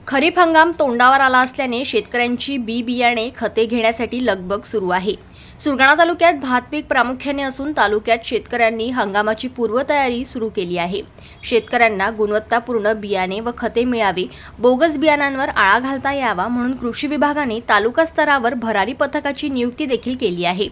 खरीप हंगाम तोंडावर आला असल्याने शेतकऱ्यांची बियाणे खते घेण्यासाठी लगबग सुरू आहे। सुरगाणा तालुक्यात भात पीक प्रामुख्याने असून तालुक्यात शेतकऱ्यांनी हंगामाची पूर्वतयारी सुरू केली आहे। शेतकऱ्यांना गुणवत्तापूर्ण बियाणे व खते मिळावी, बोगस बियाणांवर आळा घालता यावा म्हणून कृषी विभागाने तालुका स्तरावर भरारी पथकाची नियुक्ती देखील केली आहे।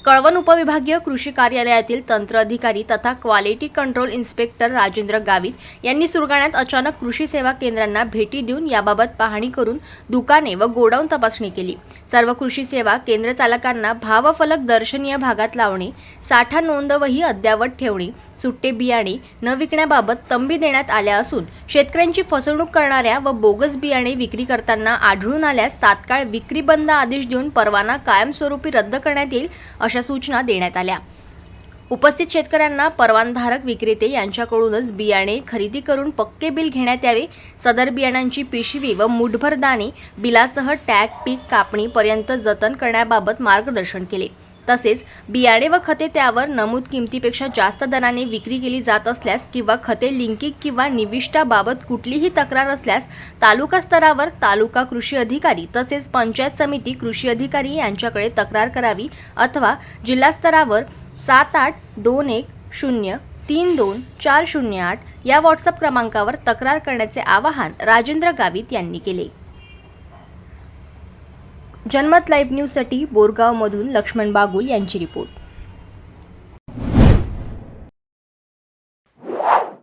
कळवण उपविभागीय कृषी कार्यालयातील तंत्र अधिकारी तथा quality control inspector Rajendra Gavit यांनी सुरगाण्यात अचानक कृषी सेवा केंद्रांना भेटी देऊन याबाबत पाहणी करून दुकाने व गोडाऊन तपासणी केली। सर्व कृषी सेवा केंद्र चालकांना भावफलक दर्शनीय भागात लावणे, साठा नोंदवही अद्ययावत ठेवणे, सुट्टे बियाणे न विकण्याबाबत तंबी देण्यात आल्या असून शेतकऱ्यांची फसवणूक करणाऱ्या व बोगस बियाणे विक्री करताना आढळून आल्यास तात्काळ विक्री बंद आदेश देऊन परवाना कायमस्वरूपी रद्द करण्यात येईल अशा सूचना देण्यात आल्या। उपस्थित शेतकऱ्यांना परवानाधारक विक्रेते यांच्याकडूनच बियाणे खरेदी करून पक्के बिल घेण्यात यावे। सदर बियाणांची पिशवी व मुठभर दाणे बिलासह टॅग पीक कापणी पर्यंत जतन करण्याबाबत मार्गदर्शन केले। तसेच बियाणे व खते त्यावर नमूद किमतीपेक्षा जास्त दराने विक्री केली जात असल्यास किंवा खते लिंकिंग किंवा निविष्ठाबाबत कुठलीही तक्रार असल्यास तालुका स्तरावर तालुका कृषी अधिकारी तसेच पंचायत समिती कृषी अधिकारी यांच्याकडे तक्रार करावी अथवा जिल्हा स्तरावर 7821032408 या व्हॉट्सअप क्रमांकावर तक्रार करण्याचे आवाहन राजेंद्र गावित यांनी केले। जनमत लाईव्ह न्यूजसाठी बोरगावमधून लक्ष्मण बागुल यांची रिपोर्ट।